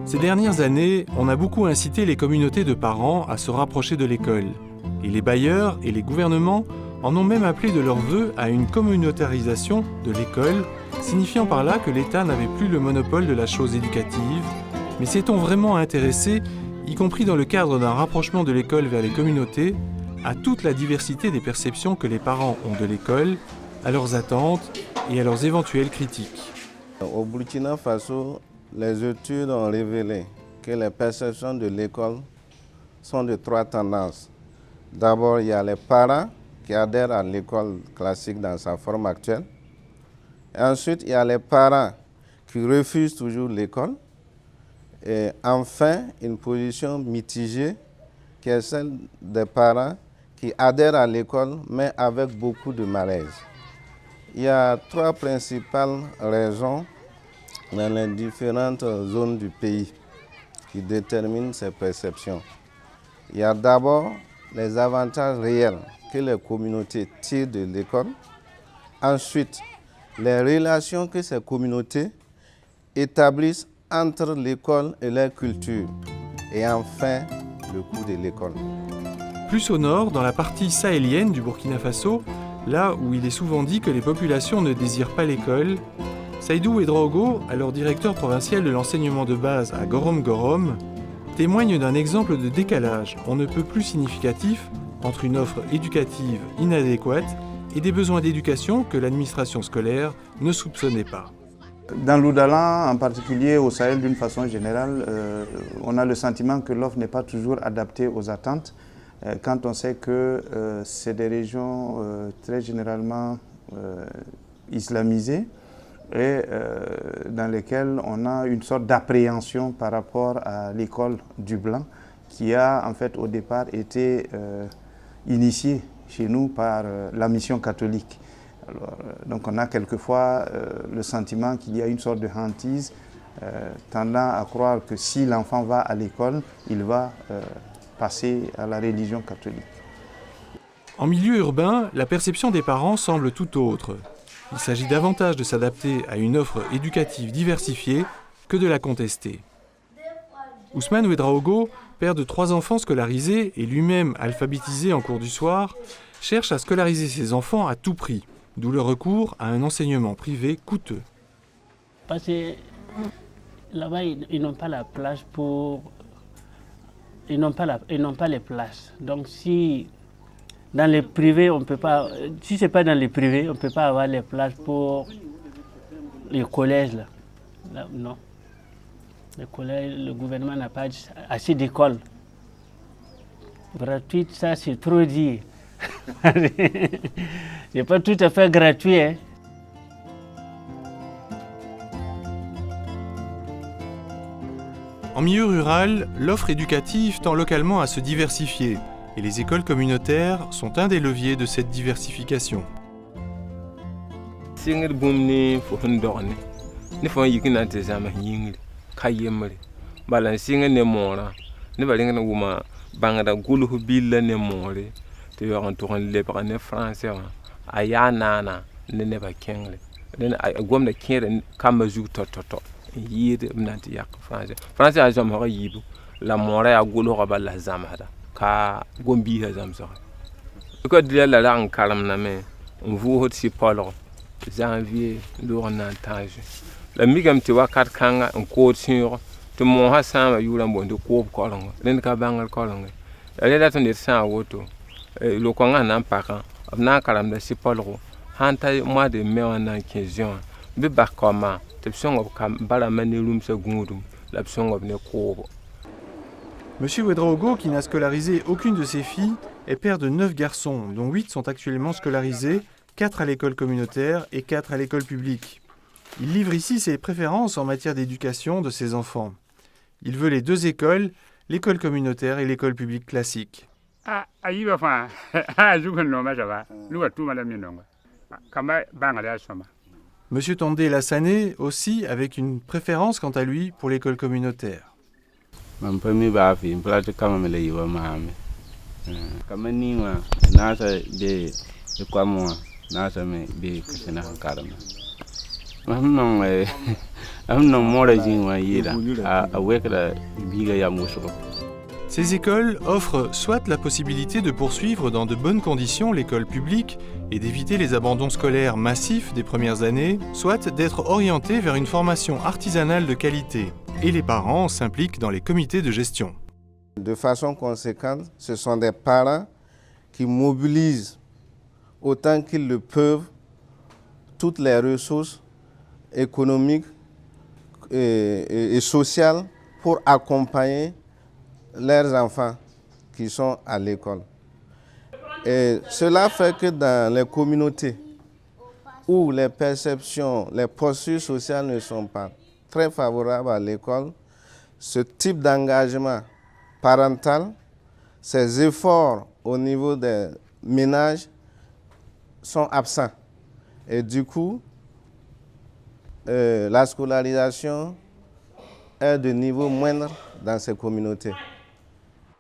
Ces dernières années, on a beaucoup incité les communautés de parents à se rapprocher de l'école. Et les bailleurs et les gouvernements en ont même appelé de leur vœu à une communautarisation de l'école, signifiant par là que l'État n'avait plus le monopole de la chose éducative. Mais s'est-on vraiment intéressé, y compris dans le cadre d'un rapprochement de l'école vers les communautés, à toute la diversité des perceptions que les parents ont de l'école, à leurs attentes et à leurs éventuelles critiques? Au Burkina Faso, les études ont révélé que les perceptions de l'école sont de trois tendances. D'abord, il y a les parents qui adhèrent à l'école classique dans sa forme actuelle. Et ensuite, il y a les parents qui refusent toujours l'école. Et enfin, une position mitigée qui est celle des parents qui adhèrent à l'école, mais avec beaucoup de malaise. Il y a trois principales raisons dans les différentes zones du pays qui déterminent ces perceptions. Il y a d'abord les avantages réels que les communautés tirent de l'école. Ensuite, les relations que ces communautés établissent entre l'école et leur culture. Et enfin, le coût de l'école. Plus au nord, dans la partie sahélienne du Burkina Faso, là où il est souvent dit que les populations ne désirent pas l'école, Seydou Ouedraogo, alors directeur provincial de l'enseignement de base à Gorom-Gorom, témoigne d'un exemple de décalage on ne peut plus significatif entre une offre éducative inadéquate et des besoins d'éducation que l'administration scolaire ne soupçonnait pas. Dans l'Oudalan, en particulier au Sahel d'une façon générale, on a le sentiment que l'offre n'est pas toujours adaptée aux attentes, quand on sait que c'est des régions très généralement islamisées et dans lesquelles on a une sorte d'appréhension par rapport à l'école du blanc qui a en fait au départ été initiée chez nous par la mission catholique. Alors, donc on a quelquefois le sentiment qu'il y a une sorte de hantise tendant à croire que si l'enfant va à l'école, il va passer à la religion catholique. En milieu urbain, la perception des parents semble tout autre. Il s'agit davantage de s'adapter à une offre éducative diversifiée que de la contester. Ousmane Ouedraogo, père de 3 enfants scolarisés et lui-même alphabétisé en cours du soir, cherche à scolariser ses enfants à tout prix, d'où le recours à un enseignement privé coûteux. Parce que là-bas, ils n'ont pas la place pour... Ils n'ont pas les places. Donc si dans les privés, on peut pas... Si ce n'est pas dans les privés, on ne peut pas avoir les places pour les collèges. Là, non. Les collèges, le gouvernement n'a pas assez d'écoles. Gratuite, ça c'est trop dit. C'est pas tout à fait gratuit. Hein. En milieu rural, l'offre éducative tend localement à se diversifier et les écoles communautaires sont un des leviers de cette diversification. yid nanti yak français a jam ha yibu la mora ya golo ba la zamada ka gombi ha zam so ko dile la ran karam na me on vous hot si polo janvier lo na tage la migam ti wakat kanga on ko sur to mo ha sama yuran bondo ko kolongo len ka bangal kolongo ale la ton de sa woto lo ko ngana mpaka na karam da si polo hanta mois de mai en 15 jours be bakoma. Monsieur Ouedraogo, qui n'a scolarisé aucune de ses filles, est père de 9 garçons, dont 8 sont actuellement scolarisés, 4 à l'école communautaire et 4 à l'école publique. Il livre ici ses préférences en matière d'éducation de ses enfants. Il veut les 2 écoles, l'école communautaire et l'école publique classique. Monsieur Tondé Lassané aussi avec une préférence quant à lui pour l'école communautaire. Ces écoles offrent soit la possibilité de poursuivre dans de bonnes conditions l'école publique et d'éviter les abandons scolaires massifs des premières années, soit d'être orientés vers une formation artisanale de qualité. Et les parents s'impliquent dans les comités de gestion. De façon conséquente, ce sont des parents qui mobilisent autant qu'ils le peuvent toutes les ressources économiques et sociales pour accompagner leurs enfants qui sont à l'école. Et cela fait que dans les communautés où les perceptions, les postures sociales ne sont pas très favorables à l'école, ce type d'engagement parental, ces efforts au niveau des ménages sont absents. Et du coup, la scolarisation est de niveau moindre dans ces communautés.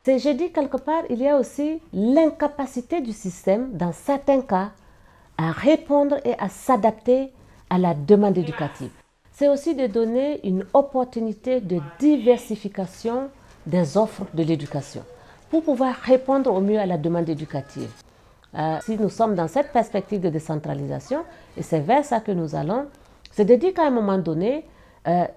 Je dis quelque part, il y a aussi l'incapacité du système, dans certains cas, à répondre et à s'adapter à la demande éducative. C'est aussi de donner une opportunité de diversification des offres de l'éducation pour pouvoir répondre au mieux à la demande éducative. Si nous sommes dans cette perspective de décentralisation, et c'est vers ça que nous allons, c'est de dire qu'à un moment donné,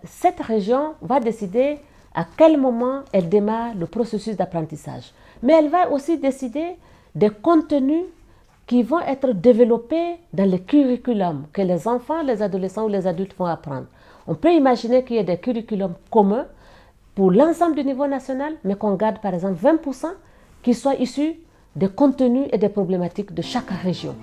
cette région va décider à quel moment elle démarre le processus d'apprentissage. Mais elle va aussi décider des contenus qui vont être développés dans les curriculums que les enfants, les adolescents ou les adultes vont apprendre. On peut imaginer qu'il y ait des curriculums communs pour l'ensemble du niveau national, mais qu'on garde par exemple 20% qui soient issus des contenus et des problématiques de chaque région.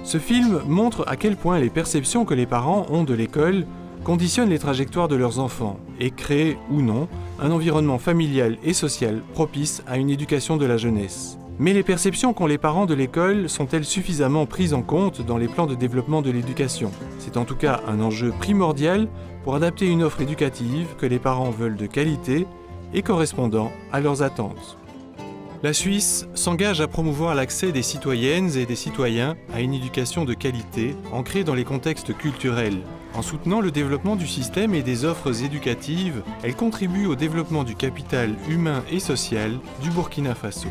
Ce film montre à quel point les perceptions que les parents ont de l'école conditionnent les trajectoires de leurs enfants et créent, ou non, un environnement familial et social propice à une éducation de la jeunesse. Mais les perceptions qu'ont les parents de l'école sont-elles suffisamment prises en compte dans les plans de développement de l'éducation? C'est en tout cas un enjeu primordial pour adapter une offre éducative que les parents veulent de qualité et correspondant à leurs attentes. La Suisse s'engage à promouvoir l'accès des citoyennes et des citoyens à une éducation de qualité ancrée dans les contextes culturels. En soutenant le développement du système et des offres éducatives, elle contribue au développement du capital humain et social du Burkina Faso.